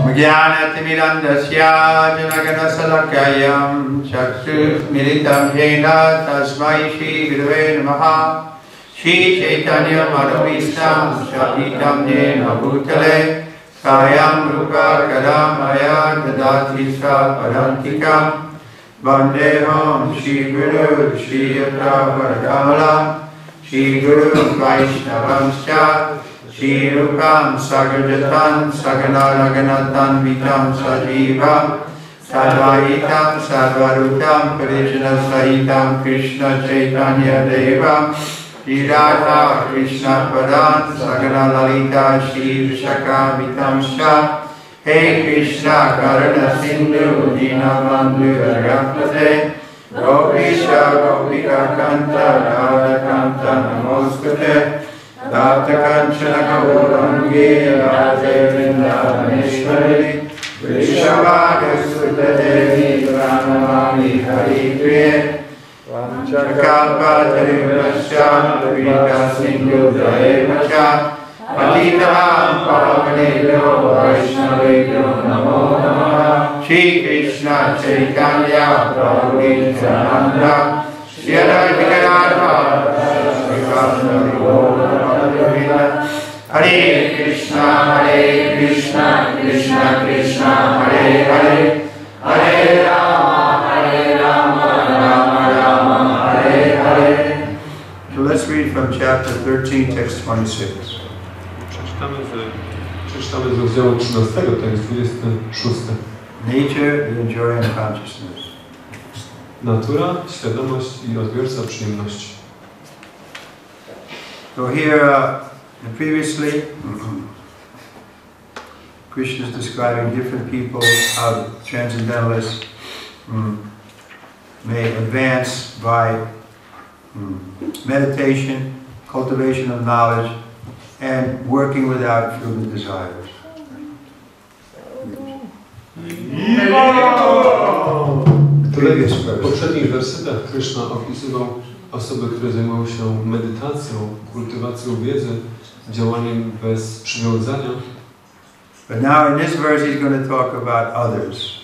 Jnanatimirandasya janaganasalakayam chakshusmilitam jena tasmai Shri Gurave Namaha. Shri Chaitanya Madhavistam Shapitam Jena Bhutale Kayam Rupa Karamaya Dadati Sa Parantikam Vandeham Shri Guru Shri Yatra Varadamala Shri Guru Vaishnavamscha Shri Rupam Sagarjatan Saganaraganatan Vitam Sajiva Sadvaitam Sadvarutam Parijana Sahitam Krishna Chaitanya Deva Shri Radha Krishna Padan Sagana Lalita Shri Vishaka Vitamsha Hey Krishna Karana Sindhu Dinabandhu Ragapate Gopisha Gopika Kanta Radha Kanta Namoskate Dapta Kanchana Gaurangi Radhe Vrindavaneshwari Vrishabhadha Sutta Devi Pranamami Hari Priye Kalpatarivasya Vita Sindhu Daevacha Patitaham Pavanebhyo Vaishnavebhyo Namo Namaha Shri Krishna Chaitanya Prabhu Nityananda Shri Advaita Gadadhara Hare Krishna Krishna Krishna Hare Hare Hare Rama Rama Rama Hare Hare. So let's read from chapter 13, text 26. Przeczytamy z rozdziału 13, tekst 26. Nature, the enjoyer and consciousness. Natura, świadomość i odbiorca przyjemności. So here, previously, Krishna is describing different people, how transcendentalists may advance by meditation, cultivation of knowledge, and working without fruitive desires. W poprzednich wersetach Krishna opisywał osoby, które zajmują się medytacją, kultywacją wiedzy, działaniem bez przywiązania. But now in this verse he's going to talk about others.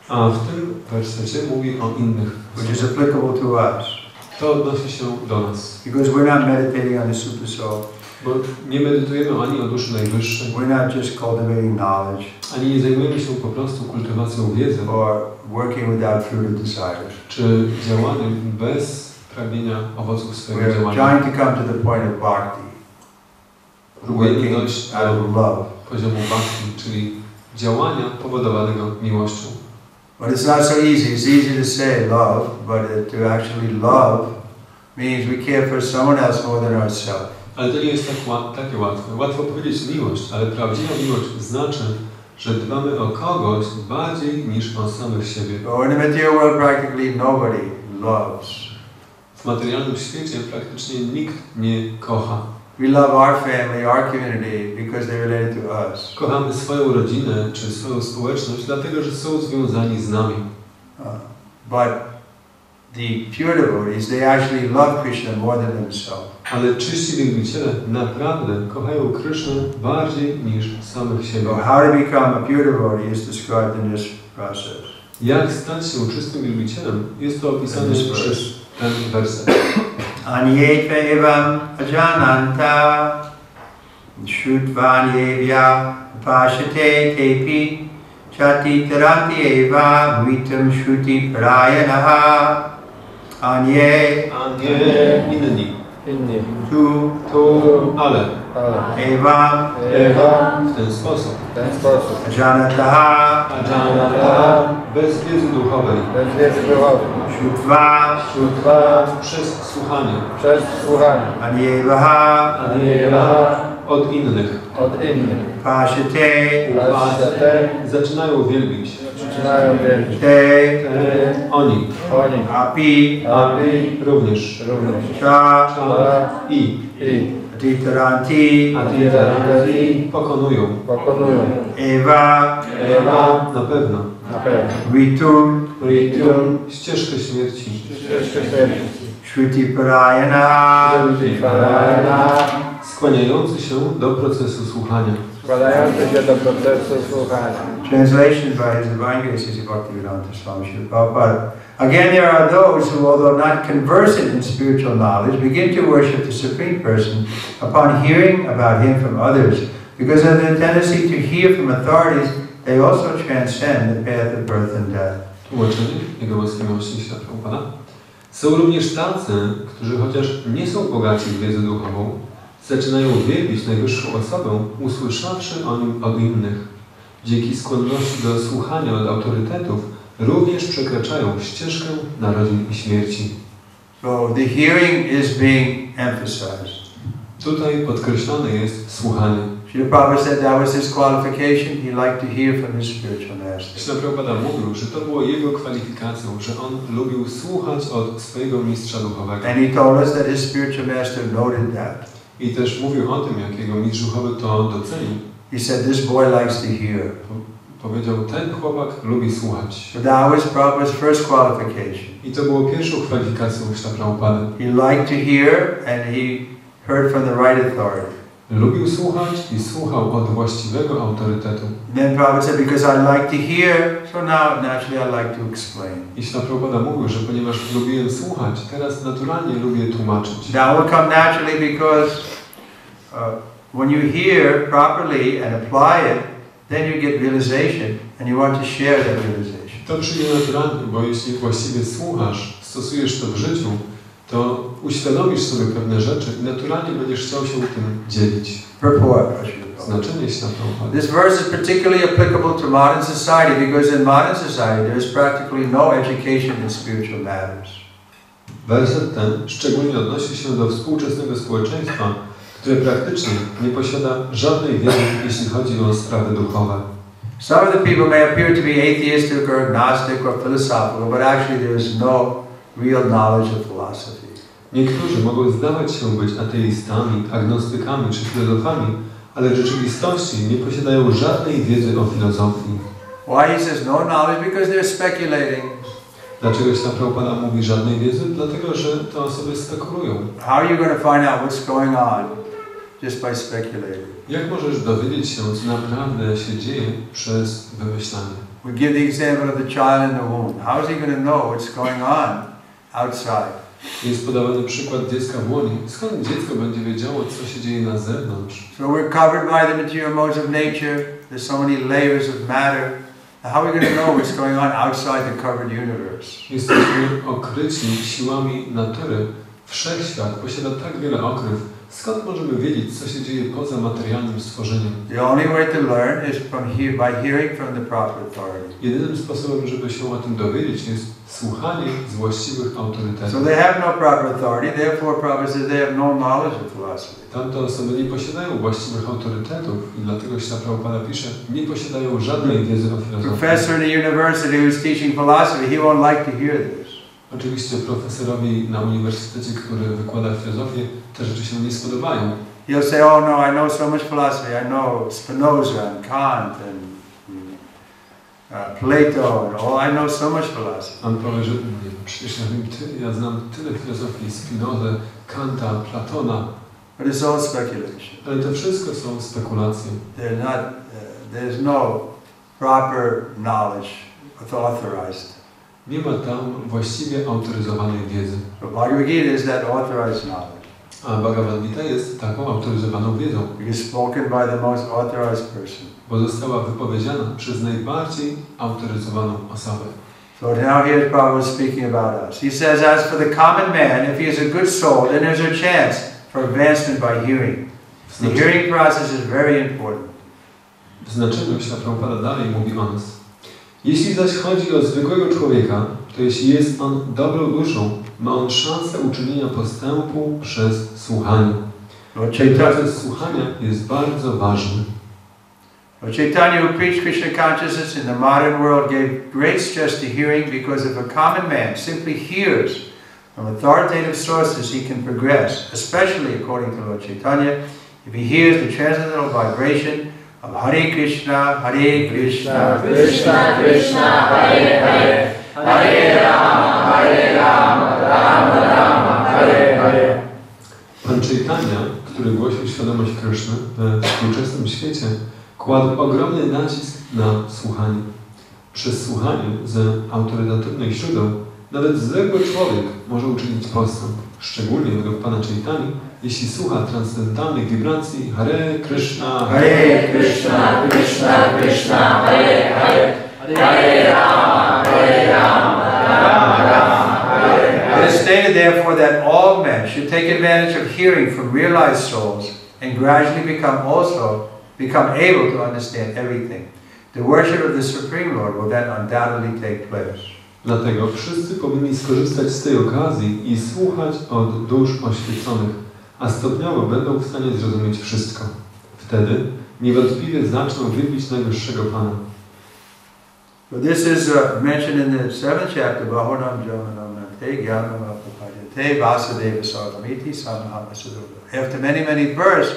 A w tym wersecie mówi o innych, which is applicable to us. To odnosi się do nas. Because we're not meditating on the super soul. Bo nie medytujemy ani o duszy najwyższej. We're not just cultivating knowledge. Ani nie zajmujemy się po prostu kultywacją wiedzy. Or working without fruitive desires. Czy działaniem bez pragnienia owoców swojego działania. We're trying to come to the point of bhakti. Próbujemy dojść out of love. Poziomu bhakti, czyli działania powodowanego miłością. But it's not so easy. It's easy to say love, but to actually love means we care for someone else more than ourselves. Ale to nie jest takie łatwe. Łatwo powiedzieć miłość, ale prawdziwa miłość znaczy, że dbamy o kogoś bardziej niż o samych siebie. So in the material world, practically nobody loves. W materialnym świecie praktycznie nikt nie kocha. We love our family, our community, because they're related to us. Kochamy swoją rodzinę czy swoją społeczność, dlatego że są związani z nami. But the pure devotees, they actually love Krishna more than themselves. Ale czyści wielbiciele naprawdę kochają Krishnę bardziej niż samych siebie. So how to become a pure devotee is described in this process. Jak stać się czystym wielbicielem? Jest to opisane przez ten werset. Anyeta evam ajananta shutvanyevya pashate tepi chati taranti eva vitam shruti prayanaha. Anye inni. Tu ale evam w ten sposób. Ajanataha bez wiedzy duchowej. Shutva przez słuchanie. Anyevaha od innych. Pashate zaczynają wielbić. Te oni. Api również. Cha i Atitaranti pokonują. Eva na pewno. Ritum ścieżkę śmierci. Shruti Parayana skłaniający się do procesu słuchania. składający się do procesu słuchania. Translation by His Divine Grace is Bhaktivedanta Swami Srila Prabhupada. Again, there are those who, although not conversant in spiritual knowledge, begin to worship the Supreme Person upon hearing about Him from others. Because of their tendency to hear from authorities, they also transcend the path of birth and death. Tłumaczenie Jego Łaski Miłości Świata Prabhupada. Są również tacy, którzy chociaż nie są bogaci w wiedzę duchową, zaczynają wielbić najwyższą osobę, usłyszawszy o Nim od innych. Dzięki skłonności do słuchania od autorytetów również przekraczają ścieżkę narodzin i śmierci. So the hearing is being emphasized. Tutaj podkreślone jest słuchanie. Srila Prabhupada said that was his qualification. He liked to hear from his spiritual master. Srila Prabhupada mówił, że to było jego kwalifikacją, że on lubił słuchać od swojego mistrza duchowego. And he told us that his spiritual master noted that. I też mówił o tym, jak jego mistrz duchowy to docenił. He said, this boy likes to hear. Powiedział, ten chłopak lubi słuchać. So that was Prabhupada's first qualification. I to było pierwszą kwalifikacją Srila Prabhupady. He liked to hear and he heard from the right authority. Lubił słuchać i słuchał od właściwego autorytetu. Then Prabhupada said, because I like to hear, so now naturally I like to explain. I Srila Prabhupada mówił, że ponieważ lubiłem słuchać, teraz naturalnie lubię tłumaczyć. That will come naturally because when you hear properly and apply it, then you get realization and you want to share that realization. To przyjdzie naturalnie, bo jeśli właściwie słuchasz, stosujesz to w życiu, to uświadomisz sobie pewne rzeczy i naturalnie będziesz chciał się tym dzielić. Purport. Znaczenie Srila Prabhupada. This verse is particularly applicable to modern society because in modern society there is practically no education in spiritual matters. Werset ten szczególnie odnosi się do współczesnego społeczeństwa, które praktycznie nie posiada żadnej wiedzy, jeśli chodzi o sprawy duchowe. Some of the people may appear to be atheistic or agnostic or philosophical, but actually there is no real knowledge of philosophy. Niektórzy mogą zdawać się być ateistami, agnostykami czy filozofami, ale w rzeczywistości nie posiadają żadnej wiedzy o filozofii. Why he says no knowledge? Because they're speculating. Dlaczego Srila Prabhupada mówi żadnej wiedzy? Dlatego, że te osoby spekulują. How are you going to find out what's going on just by speculating? Jak możesz dowiedzieć się, co naprawdę się dzieje przez wymyślanie? We give the example of the child in the womb. How is he going to know what's going on outside? Jest podawany przykład dziecka w łonie. Skąd dziecko będzie wiedziało, co się dzieje na zewnątrz? So we're covered by the material modes of nature. There's so many layers of matter. How are we going to know what's going on outside the covered universe? Jesteśmy okryci siłami natury. Wszechświat posiada tak wiele okryw. Skąd możemy wiedzieć, co się dzieje poza materialnym stworzeniem? The only way to learn is by hearing from the proper authority. Jedynym sposobem, żeby się o tym dowiedzieć, jest słuchanie z właściwych autorytetów. So they have no proper authority, therefore Prabhupada says they have no knowledge of philosophy. Tamte osoby nie posiadają właściwych autorytetów i dlatego Srila Prabhupada pisze, nie posiadają żadnej wiedzy o filozofii. Professor in the university who's teaching philosophy, he won't like to hear this. Oczywiście profesorowi na uniwersytecie, który wykłada filozofię, te rzeczy się nie spodobają. He'll say, oh no, I know so much philosophy. I know Spinoza and Kant and Plato and all. I know so much philosophy. On powie, że przecież ja znam tyle filozofii, Spinozę, Kanta, Platona. But it's all speculation. Ale to wszystko są spekulacje. There's no proper knowledge authorized. Nie ma tam właściwie autoryzowanej wiedzy. So Bhagavad Gita is that authorized knowledge. A Bhagavad Gita jest taką autoryzowaną wiedzą. It is spoken by the most authorized person. Bo została wypowiedziana przez najbardziej autoryzowaną osobę. So now here's Prabhupada speaking about us. He says, as for the common man, if he is a good soul, then there's a chance for advancement by hearing. The hearing process is very important. W znaczeniu Srila Prabhupada dalej mówi o nas. Jeśli zaś chodzi o zwykłego człowieka, to jeśli jest on dobrą duszą, ma on szansę uczynienia postępu przez słuchanie. Ten proces słuchania jest bardzo ważny. Chaitanya, who preached Krishna consciousness in the modern world, gave great stress to hearing because if a common man simply hears from authoritative sources, he can progress, especially according to Lord Chaitanya, if he hears the transcendental vibration of Hare Krishna, Krishna Krishna, Hare Hare, Hare Rama, Rama Rama, Hare Hare. Pan Chaitanya, który głosił świadomość Kryszny we współczesnym świecie, kładł ogromny nacisk na słuchanie. Przez słuchanie ze autorytatywnych źródeł nawet zwykły człowiek może uczynić postęp, szczególnie według Pana Chaitani, jeśli słucha transcendentalnych wibracji Hare Krishna, Hare Krishna, Krishna Krishna, Hare Hare, Hare Rama, Rama Rama, Hare Hare. It is stated therefore that all men should take advantage of hearing from realized souls and gradually become able to understand everything. The worship of the Supreme Lord will then undoubtedly take place. Dlatego wszyscy powinni skorzystać z tej okazji i słuchać od dusz oświeconych, a stopniowo będą w stanie zrozumieć wszystko. Wtedy niewątpliwie zaczną wielbić Najwyższego Pana. So this is mentioned in the 7th chapter, Bahunam Jamanam Te Gyanam Apapajate Vasudeva Sarvamiti Samahapasuduva. After many births,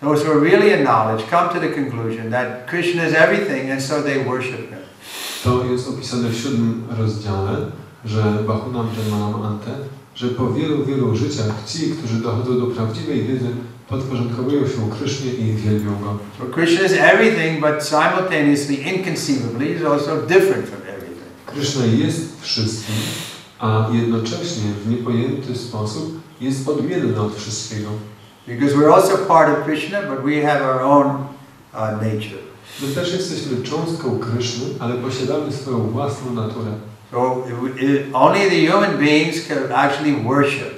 those who are really in knowledge come to the conclusion that Krishna is everything, and so they worship Him. To jest opisane w 7 rozdziale, że Bahunam Janmanam Ante, że po wielu życiach ci, którzy dochodzą do prawdziwej wiedzy, podporządkowują się Krysznie i wielbią Go. So Krishna is everything, but simultaneously, inconceivably, is also different from everything. Kryszna jest wszystkim, a jednocześnie w niepojęty sposób jest odmienny od wszystkiego. Because we're also part of Krishna, but we have our own nature. My też jesteśmy cząstką Kryszny, ale posiadamy swoją własną naturę. So only the human beings can actually worship.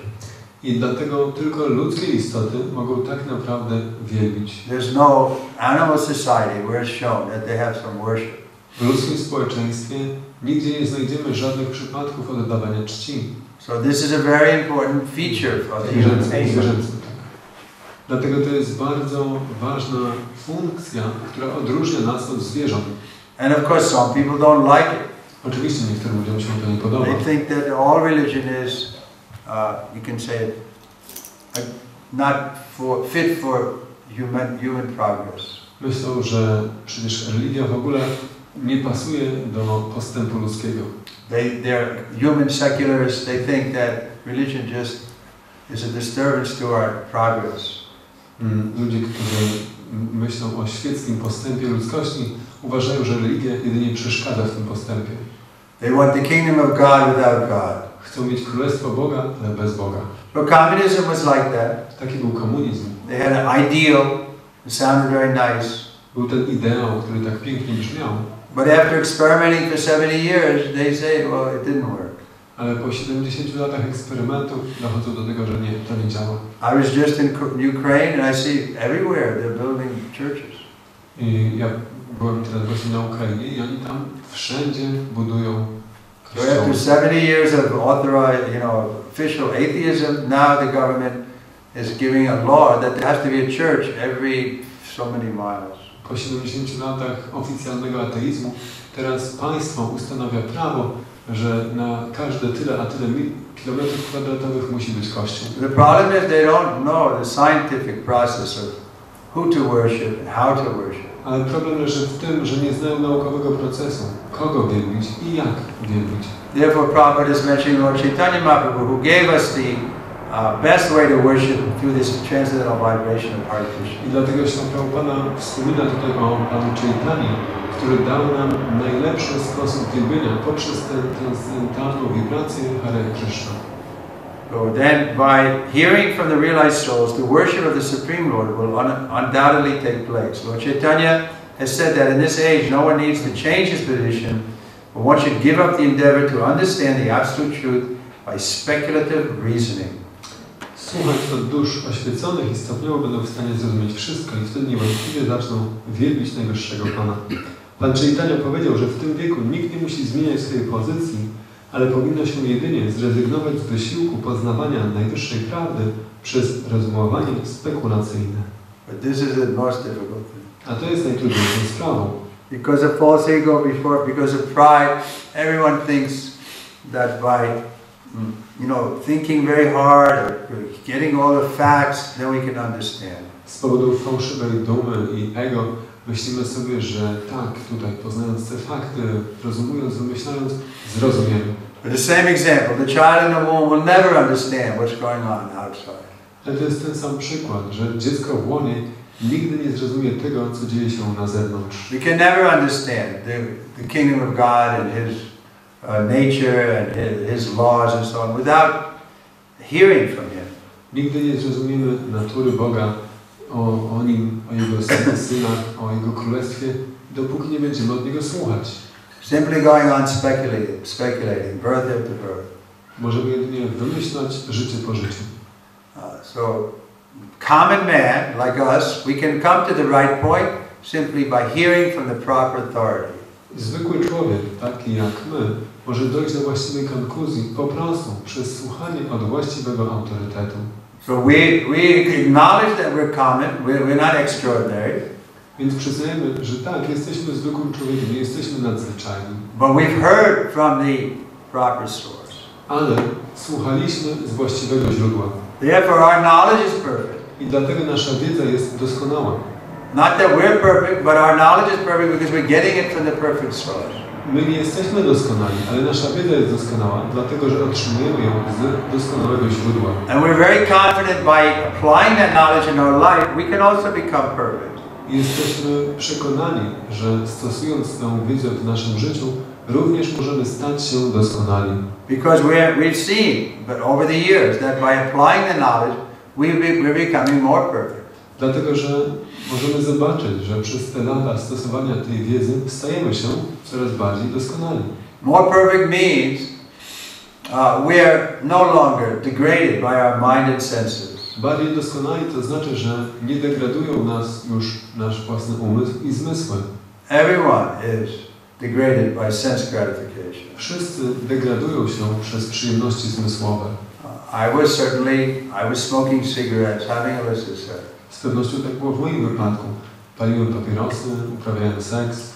I dlatego tylko ludzkie istoty mogą tak naprawdę wielbić. There's no animal society where it's shown that they have some worship. W ludzkim społeczeństwie nigdzie nie znajdziemy żadnych przypadków oddawania czci. So this is a very important feature of the human being. Dlatego to jest bardzo ważna funkcja, która odróżnia nas od zwierząt. And of course some people don't like it. Oczywiście niektórym ludziom się to nie podoba. They think that all religion is, you can say, not fit for human progress. Myślą, że przecież religia w ogóle nie pasuje do postępu ludzkiego. They're human secularists. They think that religion just is a disturbance to our progress. Ludzie, którzy myślą o świeckim postępie ludzkości, uważają, że religia jedynie przeszkadza w tym postępie. They want the kingdom of God without God. Chcą mieć królestwo Boga, ale bez Boga. So communism was like that. Taki był komunizm. They had an ideal. It sounded very nice. Był ten ideał, który tak pięknie brzmiał. But after experimenting for 70 years, they say, well, it didn't work. Ale po 70 latach eksperymentów dochodzą do tego, że nie, to nie działa. I was just in Ukraine and I see everywhere they're building churches. I ja byłem teraz właśnie na Ukrainie i oni tam wszędzie budują kościoły. So after 70 years of authorized, official atheism, now the government is giving a law that there has to be a church every so many miles. Po 70 latach oficjalnego ateizmu teraz państwo ustanawia prawo, że na każde tyle kilometrów kwadratowych musi być kościół. The problem is they don't know the scientific process of who to worship and how to worship. Ale problem leży w tym, że nie znają naukowego procesu, kogo wielbić i jak wielbić. Therefore, Prabhupada is mentioning Lord Chaitanya Mahaprabhu, who gave us the best way to worship through this transcendental vibration of Hare Krishna. I dlatego Śla Prabhupada wspomina tutaj o Panu Chaitani, który dał nam najlepszy sposób wielbienia poprzez tę transcendentalną wibrację Hare Krishna. So then, by hearing from the realized souls, the worship of the Supreme Lord will undoubtedly take place. Lord Chaitanya has said that in this age, no one needs to change his position, but one should give up the endeavor to understand the absolute truth by speculative reasoning. Słuchać od dusz oświeconych i stopniowo będą w stanie zrozumieć wszystko i wtedy niewątpliwie zaczną wielbić Najwyższego Pana. Pan Chaitanya powiedział, że w tym wieku nikt nie musi zmieniać swojej pozycji, ale powinno się jedynie zrezygnować z wysiłku poznawania najwyższej prawdy przez rozumowanie spekulacyjne. But this is the most difficult thing. A to jest najtrudniejszą sprawą. Because of false ego because of pride, everyone thinks that by thinking very hard or getting all the facts, then we can understand. Z powodu fałszywej dumy i ego myślimy sobie, że tak, tutaj poznając te fakty, rozumując, wymyślając, zrozumiemy. For the same example, the child in the womb will never understand what's going on outside. Ale to jest ten sam przykład, że dziecko w łonie nigdy nie zrozumie tego, co dzieje się na zewnątrz. We can never understand the kingdom of God and His nature and His laws and so on without hearing from Him. Nigdy nie zrozumiemy natury Boga, o Nim, o Jego synach, o Jego królestwie, dopóki nie będziemy od Niego słuchać. Simply going on speculating, birth after birth. Możemy jedynie wymyślać życie po życiu. So, common man like us, we can come to the right point simply by hearing from the proper authority. Zwykły człowiek, taki jak my, może dojść do właściwej konkluzji po prostu przez słuchanie od właściwego autorytetu. So we acknowledge that we're common, we're not extraordinary. Więc przyznajemy, że tak, jesteśmy zwykłym człowiekiem, nie jesteśmy nadzwyczajni. But we've heard from the proper source. Ale słuchaliśmy z właściwego źródła. Therefore our knowledge is perfect. I dlatego nasza wiedza jest doskonała. Not that we're perfect, but our knowledge is perfect because we're getting it from the perfect source. My nie jesteśmy doskonali, ale nasza wiedza jest doskonała, dlatego że otrzymujemy ją z doskonałego źródła. And we're very confident by applying that knowledge in our life, we can also become perfect. I jesteśmy przekonani, że stosując tę wiedzę w naszym życiu, również możemy stać się doskonali. Because we've seen, but over the years, that by applying the knowledge, we're becoming more perfect. Dlatego, że możemy zobaczyć, że przez te lata stosowania tej wiedzy stajemy się coraz bardziej doskonali. More perfect means we are no longer degraded by our mind and senses. Bardziej doskonali to znaczy, że nie degradują nas już nasz własny umysł i zmysły. Everyone is degraded by sense gratification. Wszyscy degradują się przez przyjemności zmysłowe. I was smoking cigarettes, having illicit sex. Z pewnością tak było w moim wypadku. Paliłem papierosy, uprawiałem seks.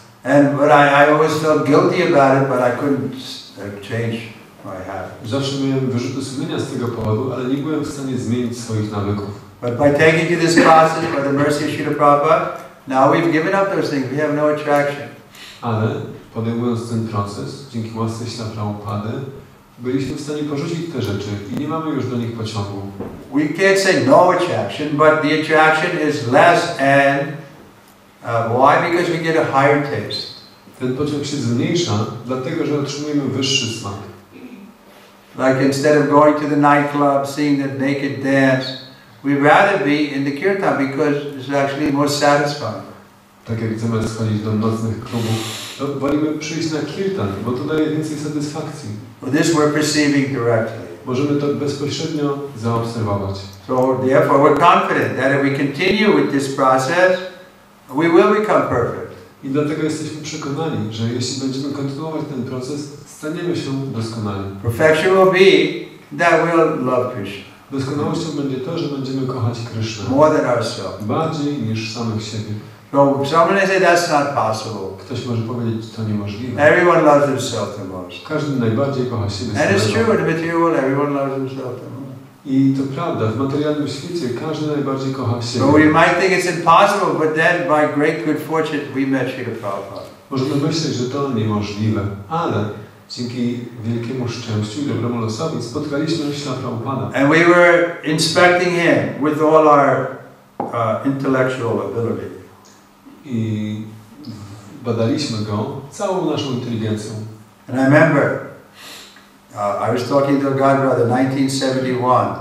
But I always felt guilty about it, but I couldn't change my habit. Zawsze miałem wyrzuty sumienia z tego powodu, ale nie byłem w stanie zmienić swoich nawyków. But by taking to this process, by the mercy of Srila Prabhupada, now we've given up those things. We have no attraction. Ale podejmując ten proces, dzięki łasce Śla Prabhupady, byliśmy w stanie porzucić te rzeczy i nie mamy już do nich pociągu. We can't say no attraction, but the attraction is less and why? Because we get a higher taste. Ten pociąg się zmniejsza, dlatego że otrzymujemy wyższy smak. Like instead of going to the nightclub, seeing the naked dance, we'd rather be in the kirtan because it's actually more satisfying. Tak jak zamiast chodzić do nocnych klubów, to wolimy przyjść na kirtan, bo to daje więcej satysfakcji. Well, this we're perceiving directly. Możemy to bezpośrednio zaobserwować. So therefore we're confident that if we continue with this process, we will become perfect. I dlatego jesteśmy przekonani, że jeśli będziemy kontynuować ten proces, staniemy się doskonali. Perfection will be that we'll love Krishna. Doskonałością będzie to, że będziemy kochać Krysznę. More than ourselves. Bardziej niż samych siebie. So someone may say that's not possible. Ktoś może powiedzieć, to niemożliwe. Everyone loves himself the most. Każdy najbardziej kocha siebie And it's true, samego. in the material world, everyone loves himself the most. I to prawda, w materialnym świecie każdy najbardziej kocha siebie. So we might think it's impossible, but then by great good fortune we met Srila Prabhupada. Możemy myśleć, że to niemożliwe, ale dzięki wielkiemu szczęściu i dobremu losowi spotkaliśmy Śla Prabhupada. And we were inspecting him with all our intellectual ability. I badaliśmy go całą naszą inteligencją. And I remember I was talking to a God brother in 1971,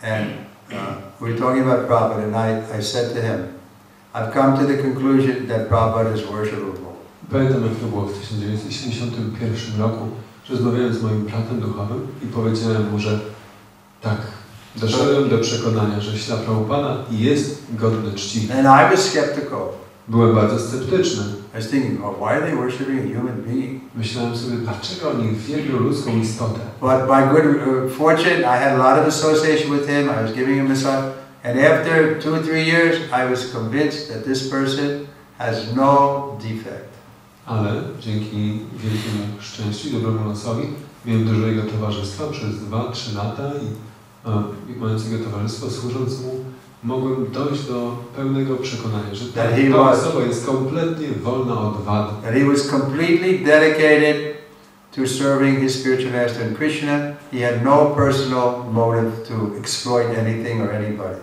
and we were talking about Prabhupada, and I said to him, I've come to the conclusion that Prabhupada is worshipable. Pamiętam, jak to było w 1971 roku, że rozmawiałem z moim bratem duchowym i powiedziałem mu, że tak, doszedłem do przekonania, że Śla Prabhupada jest godny czci. And I was skeptical. Byłem bardzo sceptyczny. I was thinking, oh, why are they worshiping a human being? Myślałem sobie, dlaczego oni wielbią ludzką istotę. But by good fortune, I had a lot of association with him. I was giving him a son. And after 2 or 3 years, I was convinced that this person has no defect. Ale dzięki wielkiemu szczęściu i dobremu losowi miałem dużo jego towarzystwa przez 2-3 lata i mając jego towarzystwo, służąc mu, mogłem dojść do pełnego przekonania, że ta osoba jest kompletnie wolna od wad. That he was completely dedicated to serving his spiritual master and Krishna. He had no personal motive to exploit anything or anybody.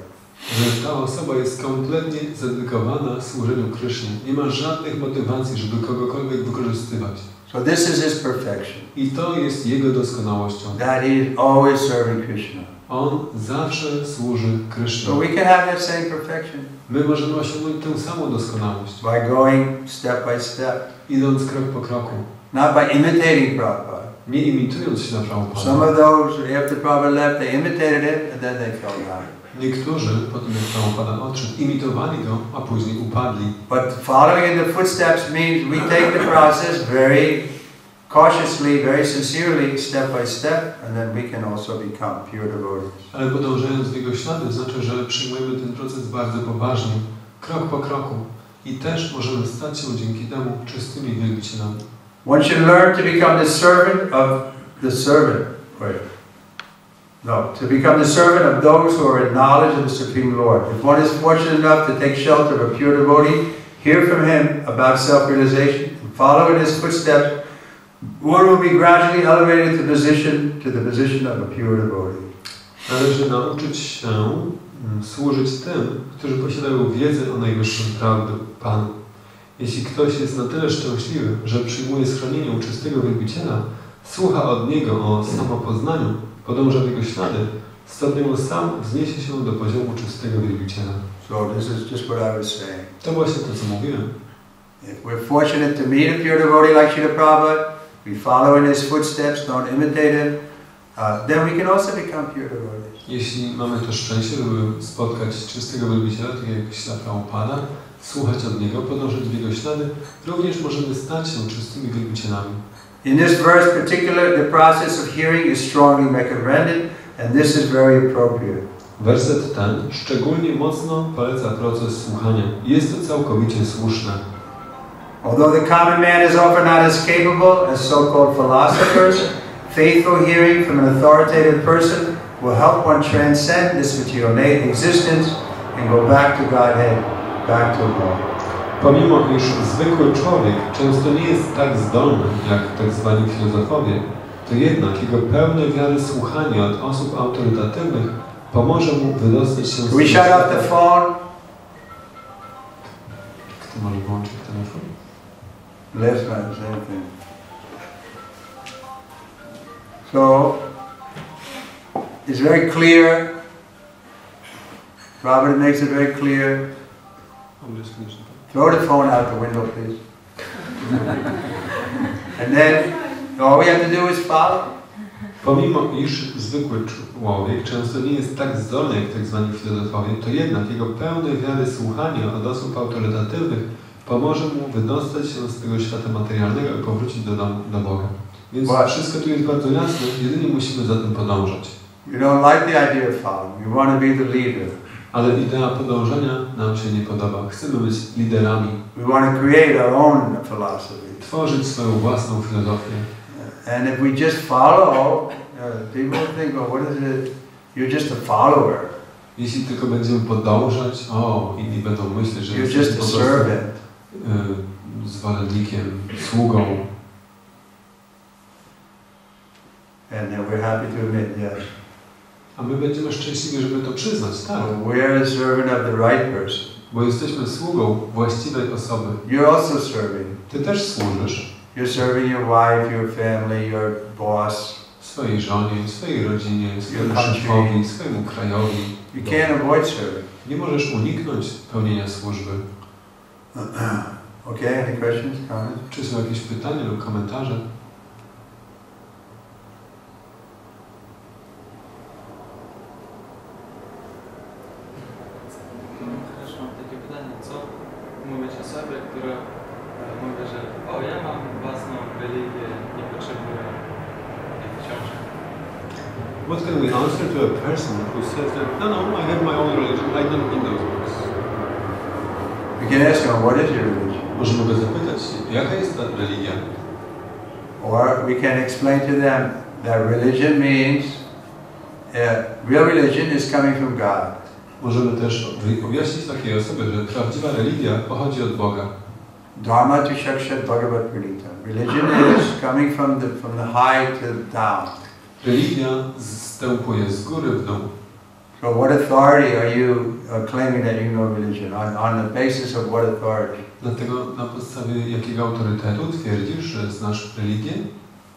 Że ta osoba jest kompletnie zadedykowana służeniu Krysznie. Nie ma żadnych motywacji, żeby kogokolwiek wykorzystywać. So this is his perfection. I to jest jego doskonałością. That he is always serving Krishna. On zawsze służy Krysznie. So we can have that same perfection. My możemy osiągnąć tę samą doskonałość. By going step by step. Idąc krok po kroku. Not by imitating Prabhupada. Nie imitując się na Prabhupada. Some of those, after Prabhupada left, they imitated it and then they fell down. Niektórzy, po tym jak Prabhupada odszedł, imitowali go, a później upadli. But following in the footsteps means we take the process very cautiously, very sincerely, step by step, and then we can also become pure devotees. Ale podążając w jego ślady, znaczy, że przyjmujemy ten proces bardzo poważnie, krok po kroku. I też możemy stać się dzięki temu czystymi wielbicielami. One should learn to become the servant of the servant. To become the servant of those who are in knowledge of the Supreme Lord. If one is fortunate enough to take shelter of a pure devotee, hear from him about self-realization, and follow in his footsteps, one will be gradually elevated to the position of a pure devotee. Należy nauczyć się służyć tym, którzy posiadają wiedzę o najwyższym Panu. Jeśli ktoś jest na tyle szczęśliwy, że przyjmuje schronienie u czystego wielbiciela, słucha od niego o samopoznaniu, podąża w jego ślady, stopniowo sam wzniesie się do poziomu czystego wielbiciela. So this is just what I was saying. To właśnie to, co mówiłem. If we're fortunate to meet a pure devotee like Srila Prabhupada, we follow in his footsteps, don't imitate him, then we can also become pure devotees. Jeśli mamy to szczęście, żeby spotkać czystego wielbiciela, tak jak ślad Prabhupada, słuchać od niego, podążać w jego ślady, również możemy stać się czystymi wielbicielami. In this verse particular, the process of hearing is strongly recommended, and this is very appropriate. Werset ten szczególnie mocno poleca proces słuchania. Jest to całkowicie słuszne. Although the common man is often not as capable as so-called philosophers, faithful hearing from an authoritative person will help one transcend this material existence and go back to Godhead, back to God. Pomimo iż zwykły człowiek często nie jest tak zdolny jak tak zwani filozofowie, to jednak jego pełne wiary słuchanie od osób autorytatywnych pomoże mu wydostać się z We shut off the phone. Kto może włączyć telefon? Last night, same thing. So, it's very clear. Robert makes it very clear. Throw the phone out the window, please. And then, all we have to do is follow. Pomimo iż zwykły człowiek często nie jest tak zdolny jak tak zwani filozofowie, to jednak jego pełne wiary słuchanie od osób autorytatywnych pomoże mu wydostać się z tego świata materialnego i powrócić do Boga. Więc wszystko tu jest bardzo jasne, jedynie musimy za tym podążać. We don't like the idea of following. We want to be the leader. Ale idea podążania nam się nie podoba. Chcemy być liderami. We want to create our own philosophy. Tworzyć swoją własną filozofię. And if we just follow, people think, well, what is it? You're just a follower. Jeśli tylko będziemy podążać, inni będą myśleć, że you're just a servant. Zwolennikiem, sługą. And then we're happy to admit, yes. A my będziemy szczęśliwi, żeby to przyznać, tak. We're a servant of the right person. Bo jesteśmy sługą właściwej osoby. You're also serving. Ty też służysz. You're serving your wife, your family, your boss. Swojej żonie, swojej rodzinie, swojemu szefowi, swojemu krajowi. You can't avoid serving. Nie możesz uniknąć pełnienia służby. Okay, any questions, comments? Czy są jakieś pytania lub komentarze? Mówić osobie, która mówi, że ja mam własną religię, nie potrzebuję tych książek. What can we answer to a person who says that, no, I have my own religion, I don't need those books? We can ask them, what is your religion? Możemy go zapytać, jaka jest ta religia? Or we can explain to them that religion means, real religion is coming from God. Możemy też objaśnić takiej osobie, że prawdziwa religia pochodzi od Boga. Dharma to Shakshat Bhagavat Pranita. Religion is coming from the high to down. Religia zstępuje z góry w dół. So what authority are you claiming that you know religion? On the basis of what authority? Dlatego na podstawie jakiego autorytetu twierdzisz, że znasz religię?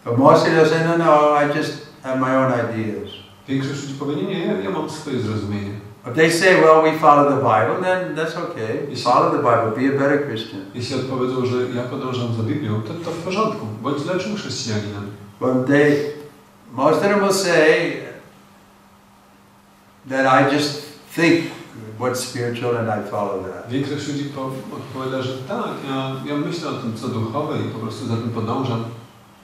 But mostly they'll say, no, I just have my own ideas. Większość ludzi powie, nie, ja mam swoje zrozumienie. If they say, well, we follow the Bible, then that's okay. Follow the Bible, be a better Christian. Jeśli odpowiedzą, że ja podążam za Biblią, to w porządku, bądź lepszym chrześcijaninem. But most of them will say that I just think what's spiritual and I follow that. Większość ludzi odpowiada, że tak, ja myślę o tym, co duchowe i po prostu za tym podążam.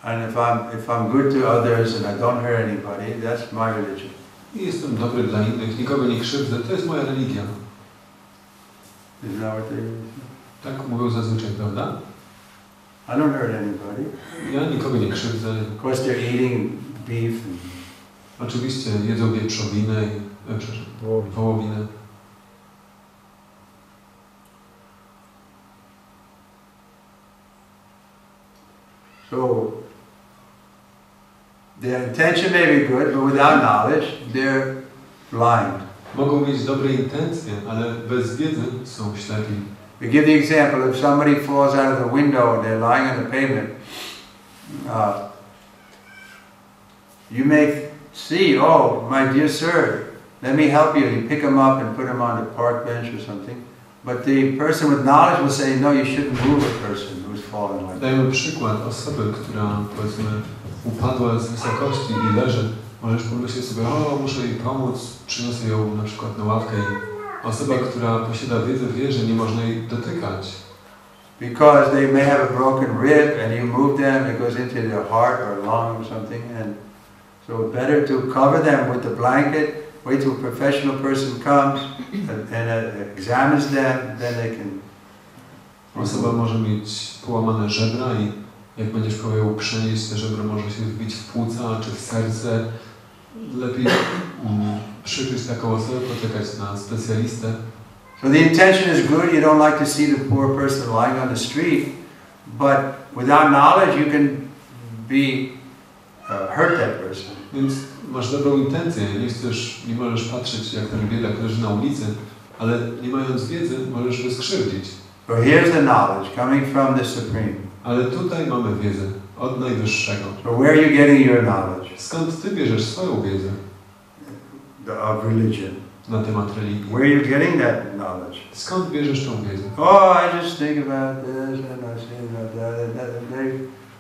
And if I'm good to others and I don't hurt anybody, that's my religion. I jestem dobry dla innych, nikogo nie krzywdzę, to jest moja religia. Isn't that what they Tak mówią zazwyczaj, prawda? I don't hurt anybody. Ja nikogo nie krzywdzę. Of course they're eating beef. Oczywiście jedzą wieprzowinę i wołowinę. So their intention may be good, but without knowledge, they're blind. Mogą mieć dobre intencje, ale bez wiedzy są ślepi. We give the example, if somebody falls out of the window and they're lying on the pavement, you may see, oh, my dear sir, let me help you. You pick them up and put them on the park bench or something. But the person with knowledge will say, no, you shouldn't move a person who's fallen like that. Dajmy przykład osoby, która, powiedzmy, upadła z wysokości i leży. Możesz pomyśleć sobie, o, muszę jej pomóc, przyniosę ją na przykład na ławkę i osoba, która posiada wiedzę, wie, że nie można jej dotykać. Because they may have a broken rib and you move them, it goes into their heart or lung or something, and so better to cover them with the blanket, wait till a professional person comes and examines them, then they can... Osoba może mieć połamane żebra i jak będziesz próbował ją przenieść, te żebro może się wbić w płuca czy w serce. Lepiej przykryć taką osobę, poczekać na specjalistę. So the intention is good, you don't like to see the poor person lying on the street, but without knowledge you can hurt that person. Więc masz dobrą intencję, nie możesz patrzeć jak ten biedak leży na ulicy, ale nie mając wiedzy możesz go skrzywdzić. So here's the knowledge coming from the Supreme. Ale tutaj mamy wiedzę od Najwyższego. So where are you getting your knowledge? Skąd ty bierzesz swoją wiedzę? Of religion. Na temat religii. Where are you getting that knowledge? Skąd bierzesz tą wiedzę? Oh, I just think about this and I say about that.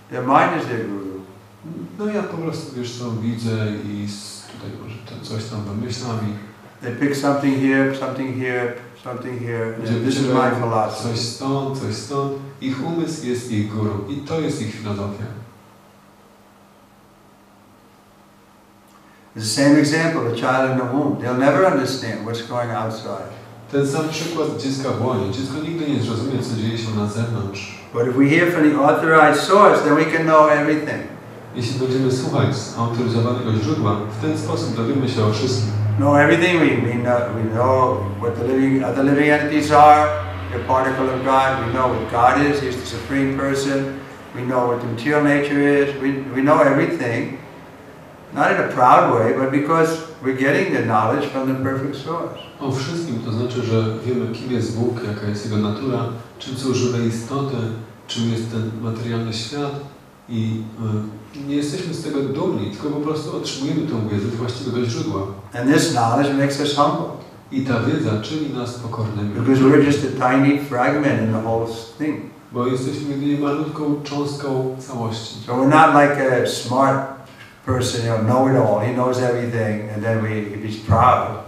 Their mind is their guru. No ja po prostu, wiesz co, widzę i tutaj może coś tam wymyślam i... They pick something here, something here, something here. This is my philosophy. Coś stąd. Ich umysł jest ich guru i to jest ich filozofia. It's the same example, a child in the womb. They'll never understand what's going outside. Ten sam przykład dziecka w łonie. Dziecko nigdy nie zrozumie, co dzieje się na zewnątrz. But if we hear from the authorized source, then we can know everything. Jeśli będziemy słuchać z autoryzowanego źródła, w ten sposób dowiemy się o wszystkim. Know everything. We know what the other living entities are. They're particle of God. We know what God is. He's the supreme person. We know what the material nature is. We know everything. Not in a proud way, but because we're getting the knowledge from the perfect source. O wszystkim to znaczy, że wiemy, kim jest Bóg, jaka jest Jego natura, czym są żywe istoty, czym jest ten materialny świat i nie jesteśmy z tego dumni, tylko po prostu otrzymujemy tę wiedzę z właściwego źródła. And this knowledge makes us humble. I ta wiedza czyni nas pokornymi. Because we're just a tiny fragment in the whole thing. Bo jesteśmy jedynie malutką cząstką całości. So we're not like a smart person, know it all. He knows everything, and then he's proud.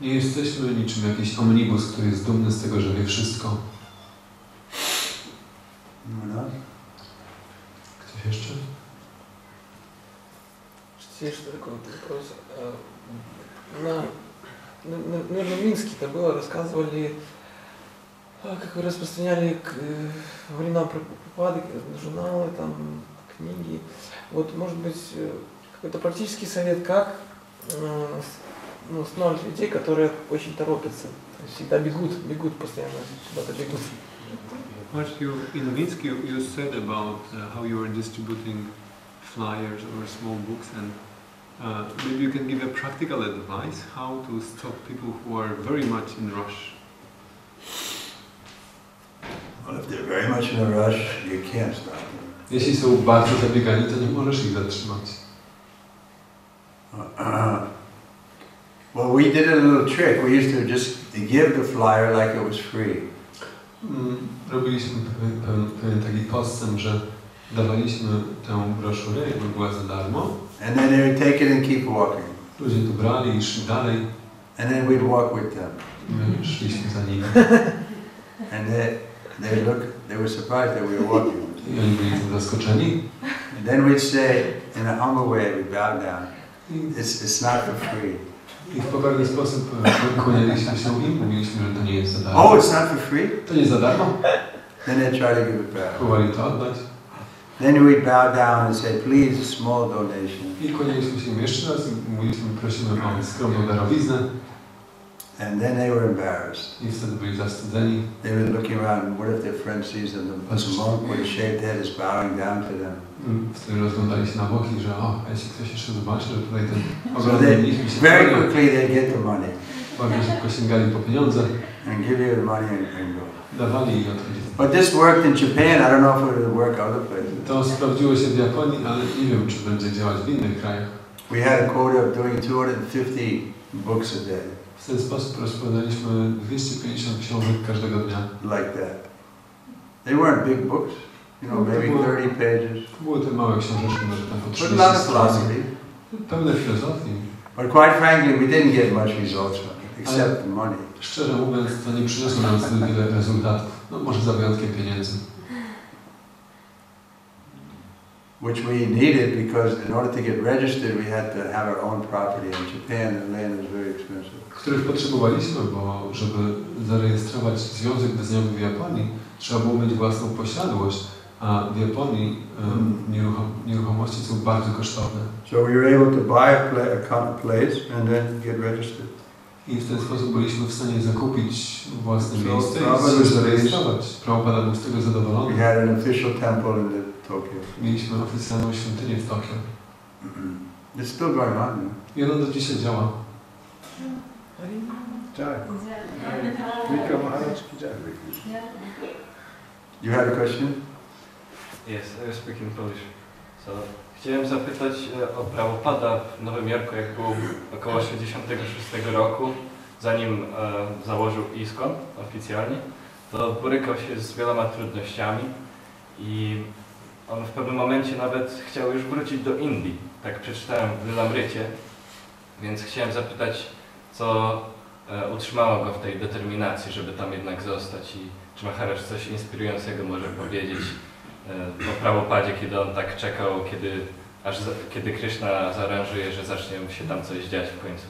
Nie jesteśmy niczym jakiś omnibus, który jest dumny z tego, że wie wszystko. Ktoś jeszcze? Есть такой вопрос. Наверное, в Минске это было, рассказывали, как вы распространяли во времена пропады журналы, там, книги. Вот, может быть, какой-то практический совет, как останавливать людей, которые очень торопятся, всегда бегут постоянно, куда-то бегут. What in Minsk you said about how you were distributing flyers or small books, and maybe you can give a practical advice how to stop people who are very much in rush. Well, if they're very much in a rush, you can't stop them. Jeśli są bardzo zabiegani, to nie możesz ich zatrzymać. Well, we did a little trick. We used to just give the flyer like it was free. Robiliśmy pewien taki postęp, że dawaliśmy tę broszurę, jakby była za darmo. And then they would take it and keep walking. Ludzie to brali i szli dalej. And then we'd walk with them. My szliśmy za nimi. And they were surprised that we were walking with them. I oni byli tym zaskoczeni. And then we'd say, in a humble way, we'd bow down. It's not for free. I w pokorny sposób kłanialiśmy się im, mówiliśmy, że to nie jest za darmo. Oh, it's not for free? To nie za darmo? Then they'd try to give it back. Próbowali to oddać. Then we'd bow down and say, please, a small donation. I kłanialiśmy się im jeszcze raz i mówiliśmy, prosimy o skromną darowiznę. And then they were embarrassed. I wtedy byli zawstydzeni. They were looking around, what if their friend sees them? The monk with a shaved head is bowing down to them. Wtedy rozglądali się na boki, że jeśli ktoś jeszcze zobaczy, że tutaj ten So very quickly they'd get the money. Bardzo szybko sięgali po pieniądze. And give you the money and go. Dawali i odchodzili. But this worked in Japan. I don't know if it would work other places. To sprawdziło się w Japonii, ale nie wiem, czy będzie działać w innych krajach. We had a quota of doing 250 books a day. W ten sposób rozpoznaliśmy 250 książek każdego dnia. Like that. They weren't big books. You know, maybe 30 pages. To były te małe książeczki, może tam po 30 But a lot of philosophy. Pełne filozofii. But quite frankly, we didn't get much results from it, except the money. Szczerze mówiąc, to nie przyniosło nam zbyt wiele rezultatów. No może za wyjątkiem pieniędzy. Which we needed because in order to get registered, we had to have our own property. In Japan, the land was very expensive. Których potrzebowaliśmy, bo żeby zarejestrować związek wyznaniowy w Japonii, trzeba było mieć własną posiadłość, a w Japonii nieruchomości są bardzo kosztowne. So we were able to buy a place and then get registered. I w ten sposób byliśmy w stanie zakupić własne miejsce i zarejestrować. Prabhupada był z tego zadowolony. We had an official temple in Tokyo. Mieliśmy oficjalną świątynię w Tokio. It's still going on. I ono do dzisiaj działa. You had a question? Yes, I was speaking Polish. So, chciałem zapytać o Prabhupada w Nowym Jorku, jak był około 66 roku, zanim założył ISKCON oficjalnie, to borykał się z wieloma trudnościami i on w pewnym momencie nawet chciał już wrócić do Indii. Tak przeczytałem w Lilamrycie, więc chciałem zapytać, co utrzymało go w tej determinacji, żeby tam jednak zostać i czy Maharaj coś inspirującego może powiedzieć o Prabhupadzie, kiedy on tak czekał, kiedy Krishna zaaranżuje, że zacznie się tam coś dziać w końcu.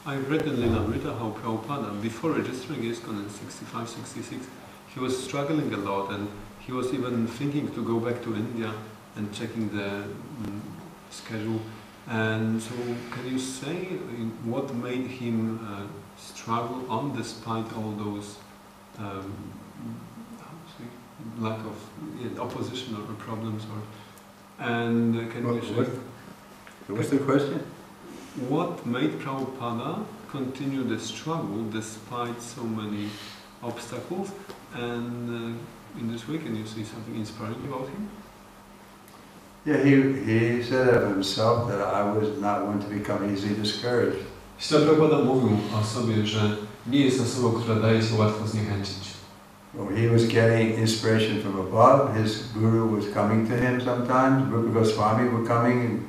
I've read in Lilamrita how Prabhupada, before registering ISKCON in 65-66, he was struggling a lot and he was even thinking to go back to India and checking the schedule. And so, can you say what made him struggle on despite all those lack of opposition or problems? And can you say What's the question? what made Prabhupada continue the struggle despite so many obstacles? And in this way, can you say something inspiring about him? Yeah, he said of himself that I was not one to become easily discouraged. Śla Prabhupada mówił o sobie, że nie jest osobą, która daje się łatwo zniechęcić. Well, he was getting inspiration from above. His guru was coming to him sometimes. Rupa Goswami were coming and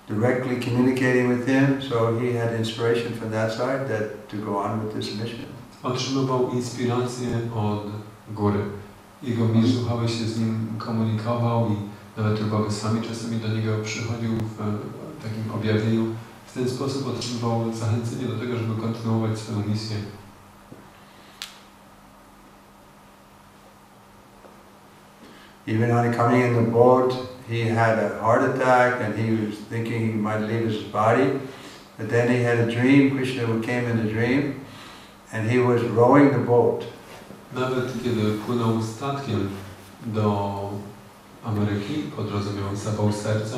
directly communicating with him. So he had inspiration from that side to go on with this mission. Otrzymywał inspirację od góry. Jego mistrz duchowy się z nim komunikował i nawet Rupa Goswami czasami do niego przychodził w takim objawieniu. W ten sposób otrzymywał zachęcenie do tego, żeby kontynuować swoją misję. Even on coming in the boat, he had a heart attack and he was thinking he might leave his body. But then he had a dream, Krishna came in a dream, and he was rowing the boat. Nawet kiedy płynął statkiem do Ameryki, po drodze miał zawał serca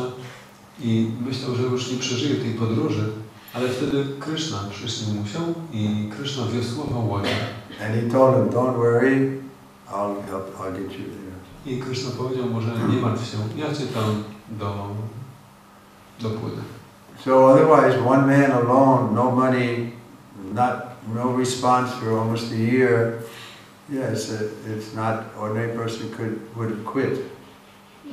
i myślał, że już nie przeżyje tej podróży, ale wtedy Kryszna przyśnił mu się i Kryszna wiosłował łodzią. And he told him, don't worry, I'll get you there. I Kryszna powiedział mu, że nie martw się, ja cię tam dopłynę. So otherwise, one man alone, no money, no response for almost a year. Yes, it's not ordinary person would have quit.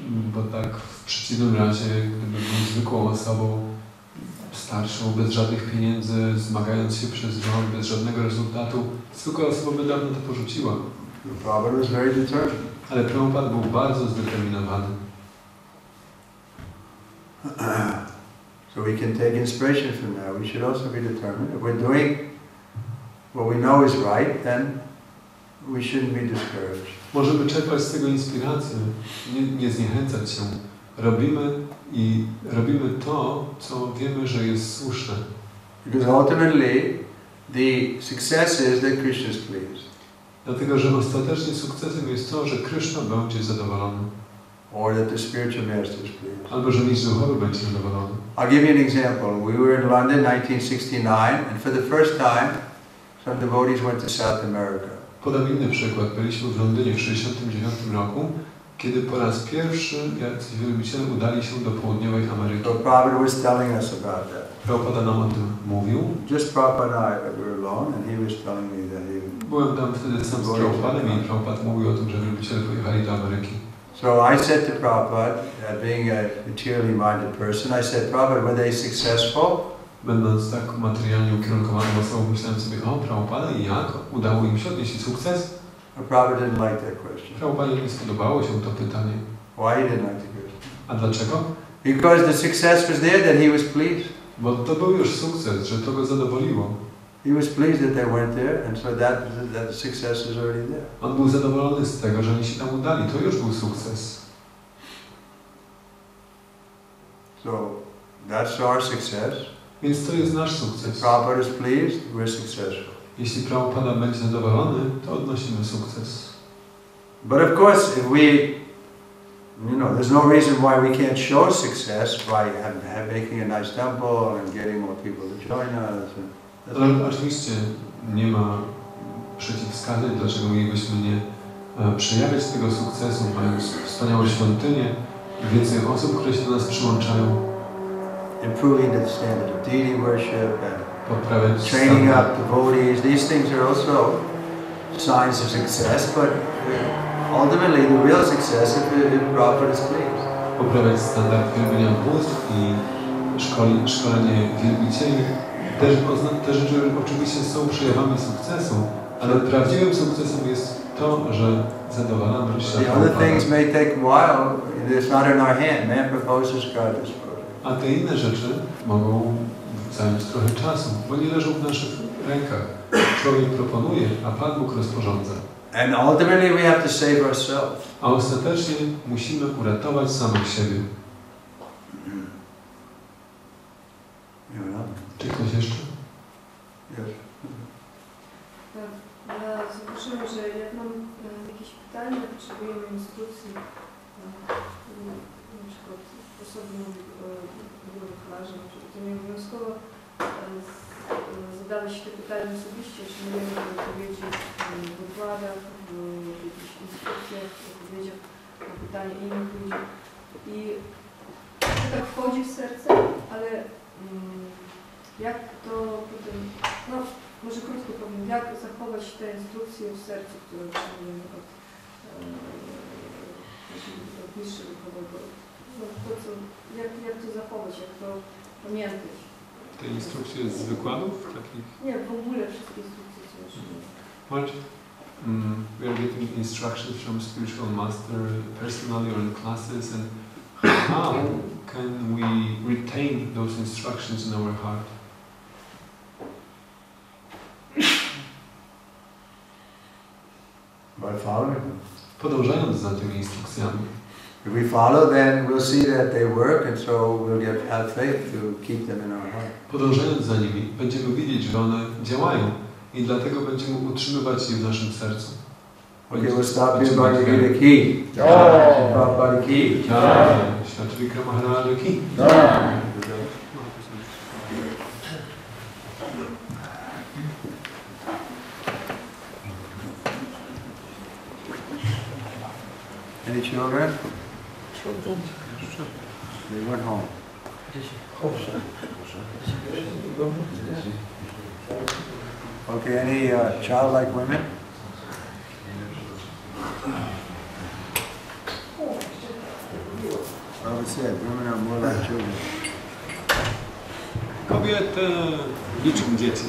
Bo tak w przeciwnym razie, gdyby był zwykłą osobą, starszą, bez żadnych pieniędzy, zmagając się przez rok, bez żadnego rezultatu, zwykła osoba by dawno to porzuciła. Prabhupada was very determined. Ale Prabhupada był bardzo zdeterminowany. So we can take inspiration from that. We should also be determined. If we're doing what we know is right, then we shouldn't be discouraged. Możemy czerpać z tego inspirację, nie zniechęcać się. Robimy to, co wiemy, że jest słuszne. Because ultimately, the success is that Krishna is pleased. Dlatego, że ostatecznie sukcesem jest to, że Kryszna będzie zadowolony. Or that the spiritual master is pleased. Albo że mistrz duchowy będzie zadowolony. I'll give you an example. We were in London in 1969, and for the first time, some devotees went to South America. Podam inny przykład. Byliśmy w Londynie w 1969 roku, kiedy po raz pierwszy jacyś wielbiciele udali się do południowej Ameryki. So Prabhupada was telling us about that. Prabhupada nam o tym mówił. Just Prabhupada and I were alone, and he was telling me that he... Byłem tam wtedy sam z Prabhupadem i Prabhupada mówił o tym, że wielbiciele pojechali do Ameryki. So I said to Prabhupada, being a materially minded person, I said, Prabhupada, were they successful? Będąc tak materialnie ukierunkowaną osobą, myślałem sobie, o Prabhupada, i jak? Udało im się odnieść sukces? Prabhupada didn't like that question. Prabhupada nie spodobało się to pytanie. Why he didn't like the question? A dlaczego? Because the success was there, that he was pleased. Bo to był już sukces, że to go zadowoliło. He was pleased that they went there, and so that success is already there. On był zadowolony z tego, że oni się tam udali. To już był sukces. So that's our success. Więc to jest nasz sukces. If Prabhupada is pleased, we're successful. Jeśli Prabhupada będzie zadowolony, to odnosimy sukces. But of course, if we, there's no reason why we can't show success by making a nice temple and getting more people to join us. Ale oczywiście nie ma przeciwwskazań, dlaczego mielibyśmy nie przejawiać tego sukcesu, mając wspaniałe świątynie, więcej osób, które się do nas przyłączają. Improving the standard of deity worship and poprawiać training up devotees. These things are also signs of success, but ultimately the real success if Prabhupada is pleased. Poprawiać standard wielbienia bóstw i szkolenie wielbicieli. Te rzeczy oczywiście są przejawami sukcesu, ale prawdziwym sukcesem jest to, że zadowalamy Krishna. The other things may take a while. It's not in our hand. Man proposes, God disposes. A te inne rzeczy mogą zająć trochę czasu, bo nie leżą w naszych rękach. Człowiek proponuje, a Pan Bóg rozporządza. And ultimately we have to save ourselves. A ostatecznie musimy uratować samych siebie. Czy ktoś jeszcze? Yes. Ja zauważyłam, że jak mam jakieś pytania, potrzebujemy instrukcji, na przykład osobno wychowawcze, to nie obowiązkowo zadawać te pytania osobiście, czy możemy odpowiedzi w wykładach, w jakichś instrukcjach, odpowiedziach na pytania innych ludzi. I to tak wchodzi w serce, ale jak to potem, może krótko powiem, jak zachować te instrukcje w sercu, które otrzymujemy od mistrza duchowego. Jak to zachować, jak to pamiętać. Te instrukcje z wykładów? Takich? Nie, w ogóle wszystkie instrukcje, co otrzymujemy. We are getting instructions from spiritual master personally or in classes, and how can we retain those instructions in our heart? By following them. Podążając za tymi instrukcjami. If we follow, then we'll see that they work, and so we'll have faith to keep them in our heart. Podążając za nimi, będziemy widzieć, że one działają i dlatego będziemy utrzymywać je w naszym sercu. Okay, we'll stop here. Bhagavad Gita ki. Prabhupada ki. Świat Vikrama Maharaju ki. Any children? They went home. Okay, any childlike women? Well, it said women are more like children. Kobiety liczą dzieci.